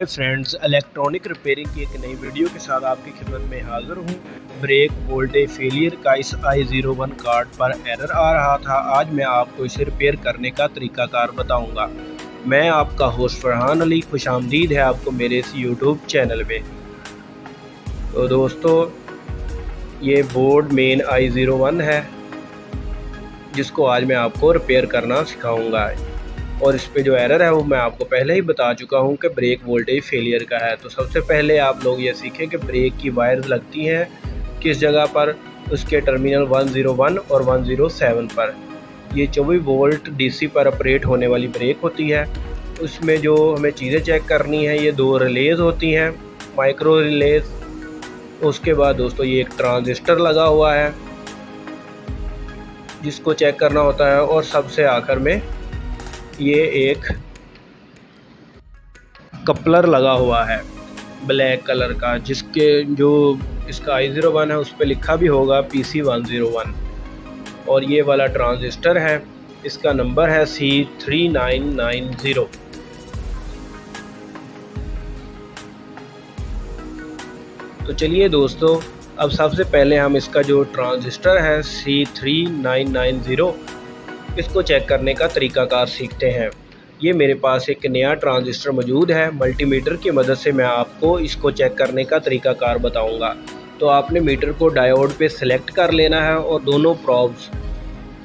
Friends, electronic repairing की एक नई वीडियो के साथ आपकी खिदमत में हाज़िर हूँ। ब्रेक वोल्टेज फेलियर का इस i01 कार्ड पर एरर आ रहा था। आज मैं आपको इसे रिपेयर करने का तरीकाकार बताऊंगा। मैं आपका होस्ट फरहान अली, खुशामदीद है आपको मेरे इस यूट्यूब चैनल में। तो दोस्तों, ये बोर्ड मेन i01 है जिसको आज मैं आपको रिपेयर करना सिखाऊंगा। और इस पे जो एरर है वो मैं आपको पहले ही बता चुका हूँ कि ब्रेक वोल्टेज फेलियर का है। तो सबसे पहले आप लोग ये सीखें कि ब्रेक की वायर्स लगती हैं किस जगह पर, उसके टर्मिनल 101 और 107 पर। ये 24 वोल्ट डीसी पर ऑपरेट होने वाली ब्रेक होती है। उसमें जो हमें चीज़ें चेक करनी है, ये दो रिलेज होती हैं, माइक्रो रिलेज। उसके बाद दोस्तों ये एक ट्रांजिस्टर लगा हुआ है जिसको चेक करना होता है। और सबसे आखिर में ये एक कपलर लगा हुआ है ब्लैक कलर का, जिसके जो इसका i01 है उस पर लिखा भी होगा PC101। और ये वाला ट्रांजिस्टर है, इसका नंबर है C3990। तो चलिए दोस्तों, अब सबसे पहले हम इसका जो ट्रांजिस्टर है C3990 इसको चेक करने का तरीकाकार सीखते हैं। ये मेरे पास एक नया ट्रांजिस्टर मौजूद है। मल्टीमीटर की मदद से मैं आपको इसको चेक करने का तरीकाकार बताऊंगा। तो आपने मीटर को डायोड पे सिलेक्ट कर लेना है और दोनों प्रॉब्स,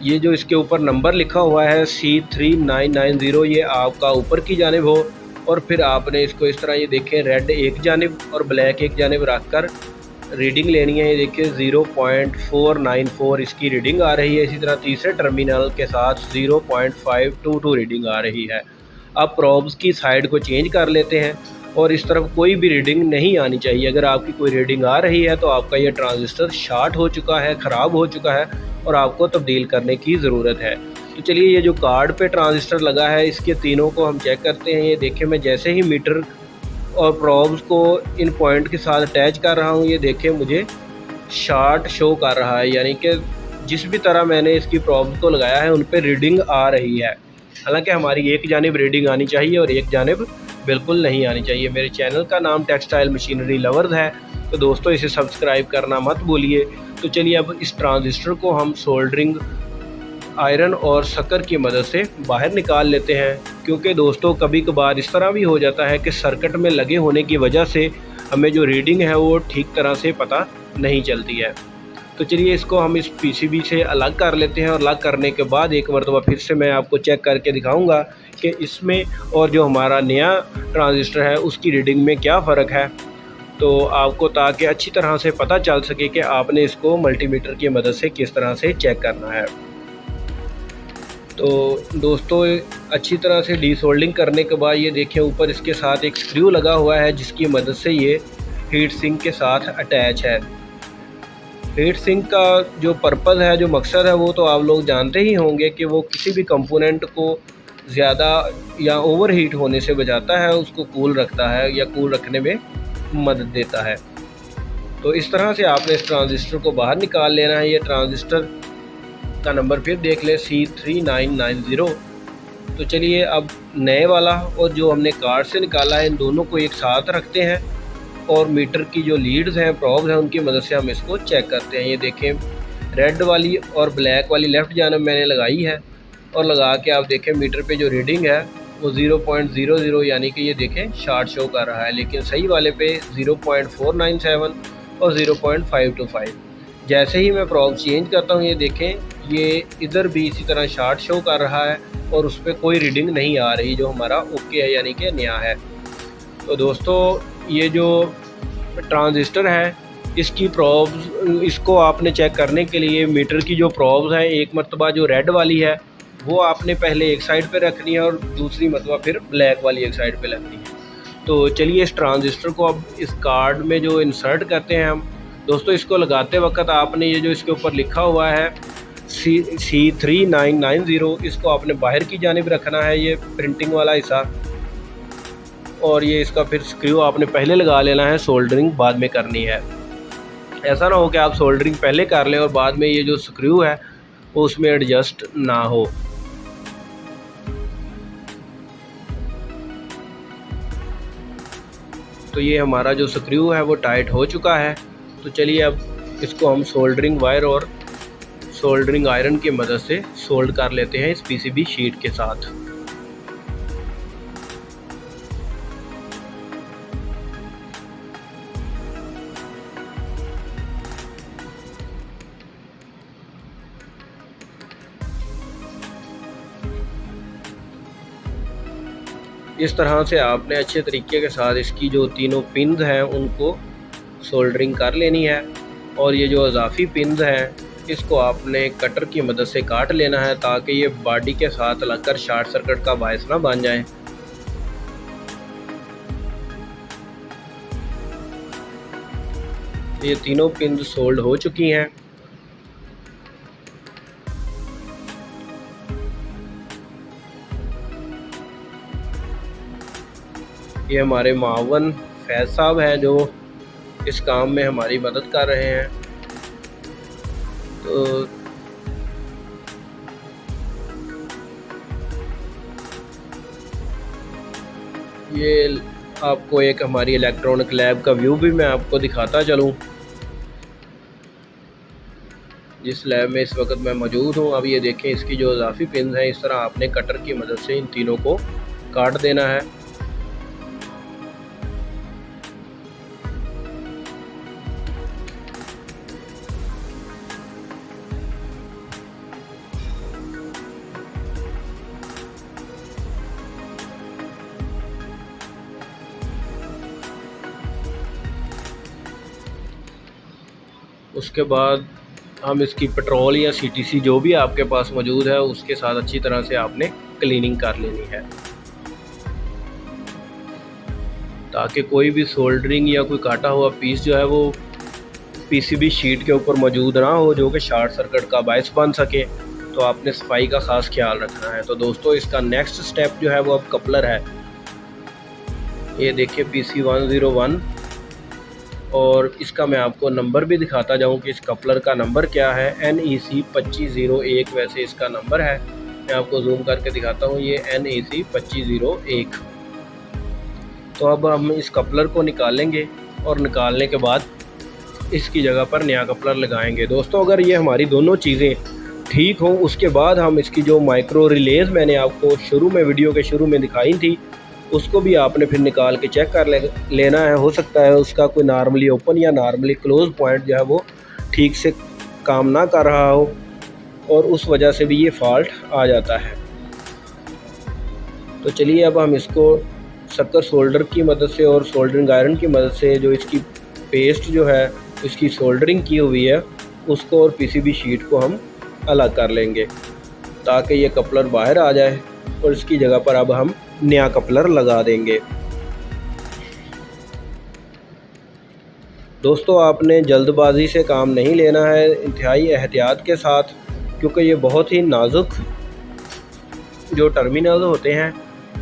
ये जो इसके ऊपर नंबर लिखा हुआ है C3990, ये आपका ऊपर की जानिब हो। और फिर आपने इसको इस तरह, ये देखें, रेड एक जानिब और ब्लैक एक जानिब रख कर रीडिंग लेनी है। ये देखिए 0.494 इसकी रीडिंग आ रही है। इसी तरह तीसरे टर्मिनल के साथ 0.522 रीडिंग आ रही है। अब प्रॉब्स की साइड को चेंज कर लेते हैं और इस तरफ कोई भी रीडिंग नहीं आनी चाहिए। अगर आपकी कोई रीडिंग आ रही है तो आपका ये ट्रांजिस्टर शॉर्ट हो चुका है, ख़राब हो चुका है और आपको तब्दील करने की ज़रूरत है। तो चलिए, ये जो कार्ड पे ट्रांजिस्टर लगा है इसके तीनों को हम चेक करते हैं। ये देखें, मैं जैसे ही मीटर और प्रॉब्स को इन पॉइंट के साथ अटैच कर रहा हूँ, ये देखें मुझे शार्ट शो कर रहा है, यानी कि जिस भी तरह मैंने इसकी प्रॉब्स को लगाया है उन पे रीडिंग आ रही है। हालांकि हमारी एक जानिब रीडिंग आनी चाहिए और एक जानिब बिल्कुल नहीं आनी चाहिए। मेरे चैनल का नाम टेक्सटाइल मशीनरी लवर्स है, तो दोस्तों इसे सब्सक्राइब करना मत भूलिए। तो चलिए, अब इस ट्रांजिस्टर को हम सोल्डरिंग आयरन और शक्कर की मदद से बाहर निकाल लेते हैं। क्योंकि दोस्तों, कभी कभार इस तरह भी हो जाता है कि सर्किट में लगे होने की वजह से हमें जो रीडिंग है वो ठीक तरह से पता नहीं चलती है। तो चलिए, इसको हम इस पीसीबी से अलग कर लेते हैं और अलग करने के बाद एक मरतबा फिर से मैं आपको चेक करके दिखाऊंगा कि इसमें और जो हमारा नया ट्रांजिस्टर है उसकी रीडिंग में क्या फ़र्क है। तो आपको, ताकि अच्छी तरह से पता चल सके कि आपने इसको मल्टीमीटर की मदद से किस तरह से चेक करना है। तो दोस्तों, अच्छी तरह से डीसोल्डिंग करने के बाद ये देखिए ऊपर इसके साथ एक स्क्रू लगा हुआ है जिसकी मदद से ये हीट सिंक के साथ अटैच है। हीट सिंक का जो पर्पज़ है, जो मकसद है, वो तो आप लोग जानते ही होंगे कि वो किसी भी कंपोनेंट को ज़्यादा या ओवर हीट होने से बचाता है, उसको कूल रखता है या कूल रखने में मदद देता है। तो इस तरह से आपने इस ट्रांजिस्टर को बाहर निकाल लेना है। ये ट्रांजिस्टर का नंबर फिर देख लें, C3990। तो चलिए, अब नए वाला और जो हमने कार्ड से निकाला है इन दोनों को एक साथ रखते हैं और मीटर की जो लीड्स हैं, प्रॉब्स हैं, उनकी मदद से हम इसको चेक करते हैं। ये देखें, रेड वाली और ब्लैक वाली लेफ़्ट जानब मैंने लगाई है और लगा के आप देखें मीटर पे जो रीडिंग है वो 0.00, यानी कि ये देखें शार्ट शो कर रहा है। लेकिन सही वाले पे 0.497 और 0.525। जैसे ही मैं प्रॉब चेंज करता हूँ, ये देखें, ये इधर भी इसी तरह शार्ट शो कर रहा है और उस पर कोई रीडिंग नहीं आ रही, जो हमारा ओके है, यानी कि नया है। तो दोस्तों, ये जो ट्रांजिस्टर है इसकी प्रॉब्स, इसको आपने चेक करने के लिए मीटर की जो प्रॉब्स हैं, एक मरतबा जो रेड वाली है वो आपने पहले एक साइड पे रखनी है और दूसरी मरतबा फिर ब्लैक वाली एक साइड पे रखनी है। तो चलिए, इस ट्रांजिस्टर को अब इस कार्ड में जो इंसर्ट करते हैं हम दोस्तों, इसको लगाते वक्त आपने ये जो इसके ऊपर लिखा हुआ है C3990, इसको आपने बाहर की जानिब रखना है, ये प्रिंटिंग वाला हिस्सा। और ये इसका फिर स्क्रू आपने पहले लगा लेना है, सोल्डरिंग बाद में करनी है। ऐसा ना हो कि आप सोल्डरिंग पहले कर लें और बाद में ये जो स्क्रू है वो उसमें एडजस्ट ना हो। तो ये हमारा जो स्क्रू है वो टाइट हो चुका है। तो चलिए अब इसको हम सोल्डरिंग वायर और सोल्डरिंग आयरन की मदद से सोल्ड कर लेते हैं इस पीसीबी शीट के साथ। इस तरह से आपने अच्छे तरीके के साथ इसकी जो तीनों पिन्स हैं उनको सोल्डरिंग कर लेनी है। और ये जो इजाफी पिन्स हैं इसको आपने कटर की मदद से काट लेना है ताकि ये बॉडी के साथ लगकर शॉर्ट सर्किट का बायस ना बन जाए। ये तीनों पिन सोल्ड हो चुकी हैं। ये हमारे मावन फैज़ साहब हैं जो इस काम में हमारी मदद कर रहे हैं। तो ये आपको एक हमारी इलेक्ट्रॉनिक लैब का व्यू भी मैं आपको दिखाता चलूँ, जिस लैब में इस वक्त मैं मौजूद हूँ। अब ये देखें इसकी जो इजाफी पिन है इस तरह आपने कटर की मदद से इन तीनों को काट देना है। उसके बाद हम इसकी पेट्रोल या सीटीसी जो भी आपके पास मौजूद है उसके साथ अच्छी तरह से आपने क्लीनिंग कर लेनी है ताकि कोई भी सोल्डरिंग या कोई काटा हुआ पीस जो है वो पीसीबी शीट के ऊपर मौजूद ना हो जो कि शॉर्ट सर्किट का बायस बन सके। तो आपने सफाई का ख़ास ख्याल रखना है। तो दोस्तों इसका नेक्स्ट स्टेप जो है वो अब कपलर है। ये देखिए PC101 और इसका मैं आपको नंबर भी दिखाता जाऊं कि इस कपलर का नंबर क्या है। NEC 2501 वैसे इसका नंबर है। मैं आपको जूम करके दिखाता हूं, ये NEC 2501। तो अब हम इस कपलर को निकालेंगे और निकालने के बाद इसकी जगह पर नया कपलर लगाएंगे। दोस्तों अगर ये हमारी दोनों चीज़ें ठीक हों उसके बाद हम इसकी जो माइक्रो रिलेज मैंने आपको शुरू में वीडियो के शुरू में दिखाई थी उसको भी आपने फिर निकाल के चेक कर लेना है। हो सकता है उसका कोई नॉर्मली ओपन या नॉर्मली क्लोज पॉइंट जो है वो ठीक से काम ना कर रहा हो और उस वजह से भी ये फॉल्ट आ जाता है। तो चलिए अब हम इसको शक्कर सोल्डर की मदद से और सोल्डरिंग आयरन की मदद से जो इसकी पेस्ट जो है इसकी सोल्डरिंग की हुई है उसको और पीसीबी शीट को हम अलग कर लेंगे ताकि ये कपलर बाहर आ जाए और इसकी जगह पर अब हम नया कपलर लगा देंगे। दोस्तों आपने जल्दबाजी से काम नहीं लेना है, इंतहाई एहतियात के साथ, क्योंकि ये बहुत ही नाजुक जो टर्मिनल होते हैं,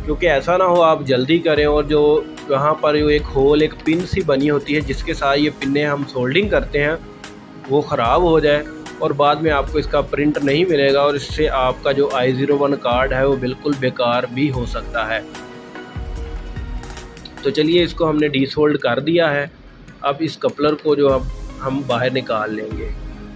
क्योंकि ऐसा ना हो आप जल्दी करें और जो वहाँ पर जो एक होल एक पिन सी बनी होती है जिसके साथ ये पिनें हम सोल्डिंग करते हैं वो ख़राब हो जाए और बाद में आपको इसका प्रिंट नहीं मिलेगा और इससे आपका जो I01 कार्ड है वो बिल्कुल बेकार भी हो सकता है। तो चलिए इसको हमने डीसोल्ड कर दिया है। अब इस कपलर को जो अब हम बाहर निकाल लेंगे।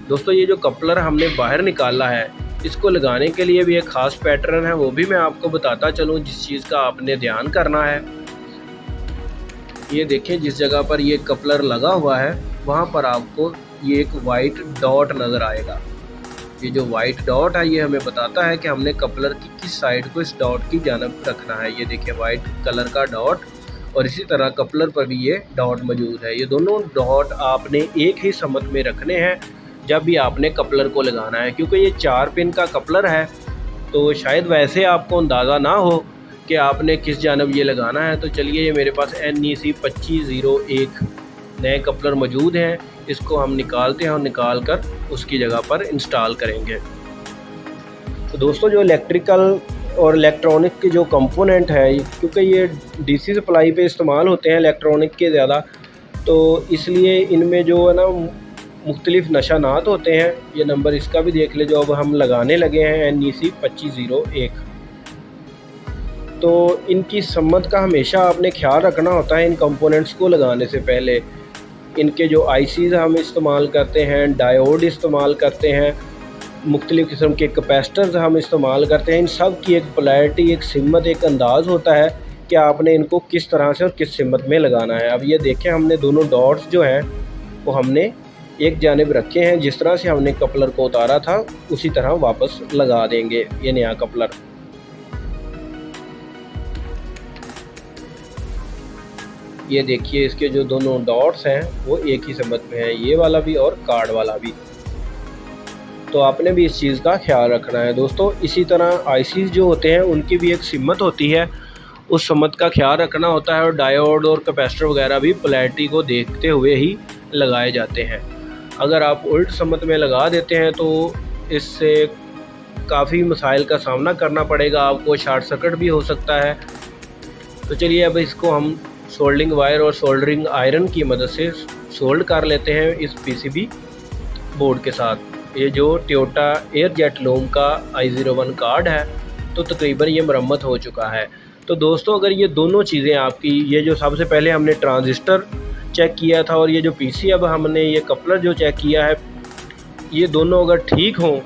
दोस्तों ये जो कपलर हमने बाहर निकाला है इसको लगाने के लिए भी एक ख़ास पैटर्न है, वो भी मैं आपको बताता चलूँ जिस चीज़ का आपने ध्यान करना है। ये देखें जिस जगह पर ये कपलर लगा हुआ है वहाँ पर आपको ये एक वाइट डॉट नज़र आएगा। ये जो वाइट डॉट है ये हमें बताता है कि हमने कपलर की किस साइड को इस डॉट की जानब रखना है। ये देखिए वाइट कलर का डॉट और इसी तरह कपलर पर भी ये डॉट मौजूद है। ये दोनों डॉट आपने एक ही समत में रखने हैं जब भी आपने कपलर को लगाना है, क्योंकि ये 4 पिन का कपलर है तो शायद वैसे आपको अंदाज़ा ना हो कि आपने किस जानब ये लगाना है। तो चलिए ये मेरे पास NEC 2501 नए कपलर मौजूद हैं, इसको हम निकालते हैं और निकाल कर उसकी जगह पर इंस्टॉल करेंगे। तो दोस्तों जो इलेक्ट्रिकल और इलेक्ट्रॉनिक के जो कंपोनेंट है, क्योंकि ये DC सप्लाई पे इस्तेमाल होते हैं इलेक्ट्रॉनिक के ज़्यादा, तो इसलिए इनमें जो है ना मुख्तलिफ नशानात होते हैं। ये नंबर इसका भी देख ले जो अब हम लगाने लगे हैं NEC 2501। तो इनकी सम्मत का हमेशा आपने ख्याल रखना होता है इन कंपोनेंट्स को लगाने से पहले। इनके जो आईसीज़ हम इस्तेमाल करते हैं, डायोड इस्तेमाल करते हैं, मुख्तलिफ़ किस्म के कैपेसिटर्स हम इस्तेमाल करते हैं, इन सब की एक पोलैरिटी, एक सिमत, एक अंदाज़ होता है कि आपने इनको किस तरह से और किस सिमत में लगाना है। अब ये देखें, हमने दोनों डॉट्स जो हैं वो हमने एक जानिब रखे हैं। जिस तरह से हमने कपलर को उतारा था उसी तरह वापस लगा देंगे ये नया कपलर। ये देखिए, इसके जो दोनों डॉट्स हैं वो एक ही सिमत में हैं, ये वाला भी और कार्ड वाला भी। तो आपने भी इस चीज़ का ख्याल रखना है दोस्तों। इसी तरह आईसीज़ जो होते हैं उनकी भी एक सिमत होती है, उस सिमत का ख्याल रखना होता है। और डायोड और कैपेसिटर वगैरह भी पोलैरिटी को देखते हुए ही लगाए जाते हैं। अगर आप उल्ट सिमत में लगा देते हैं तो इससे काफ़ी मसाइल का सामना करना पड़ेगा आपको, शॉर्ट सर्किट भी हो सकता है। तो चलिए अब इसको हम सोल्डरिंग वायर और सोल्डरिंग आयरन की मदद से सोल्ड कर लेते हैं इस पीसीबी बोर्ड के साथ। ये जो टोयोटा एयरजेट लूम का i01 कार्ड है, तो तकरीबन ये मरम्मत हो चुका है। तो दोस्तों, अगर ये दोनों चीज़ें आपकी, ये जो सबसे पहले हमने ट्रांजिस्टर चेक किया था और ये जो पीसी अब हमने ये कपलर जो चेक किया है, ये दोनों अगर ठीक हों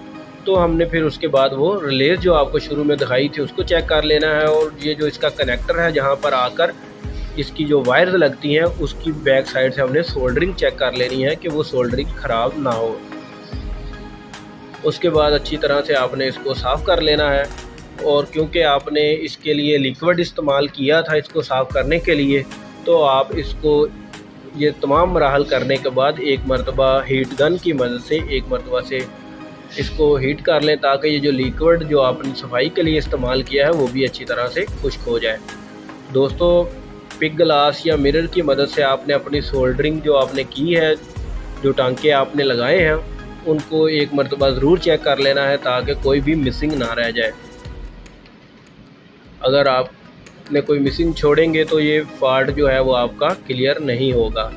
तो हमने फिर उसके बाद वो रिलेज जो आपको शुरू में दिखाई थी उसको चेक कर लेना है। और ये जो इसका कनेक्टर है जहाँ पर आकर इसकी जो वायर्स लगती हैं उसकी बैक साइड से हमने सोल्डरिंग चेक कर लेनी है कि वो सोल्डरिंग ख़राब ना हो। उसके बाद अच्छी तरह से आपने इसको साफ़ कर लेना है। और क्योंकि आपने इसके लिए लिक्विड इस्तेमाल किया था इसको साफ़ करने के लिए, तो आप इसको ये तमाम मराहल करने के बाद एक मरतबा हीट गन की मदद से एक मरतबा से इसको हीट कर लें, ताकि ये जो लिक्विड जो आपने सफाई के लिए इस्तेमाल किया है वो भी अच्छी तरह से खुश्क हो जाए। दोस्तों, पिक ग्लास या मिरर की मदद से आपने अपनी सोल्डरिंग जो आपने की है, जो टांके आपने लगाए हैं, उनको एक मरतबा ज़रूर चेक कर लेना है ताकि कोई भी मिसिंग ना रह जाए। अगर आपने कोई मिसिंग छोड़ेंगे तो ये फॉल्ट जो है वो आपका क्लियर नहीं होगा।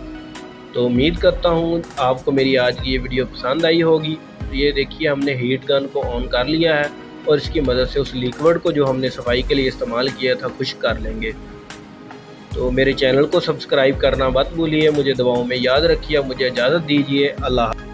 तो उम्मीद करता हूँ आपको मेरी आज की ये वीडियो पसंद आई होगी। ये देखिए, हमने हीट गन को ऑन कर लिया है और इसकी मदद से उस लिक्विड को जो हमने सफाई के लिए इस्तेमाल किया था खुश्क कर लेंगे। तो मेरे चैनल को सब्सक्राइब करना मत भूलिए, मुझे दुआओं में याद रखिए। मुझे इजाज़त दीजिए। अल्लाह।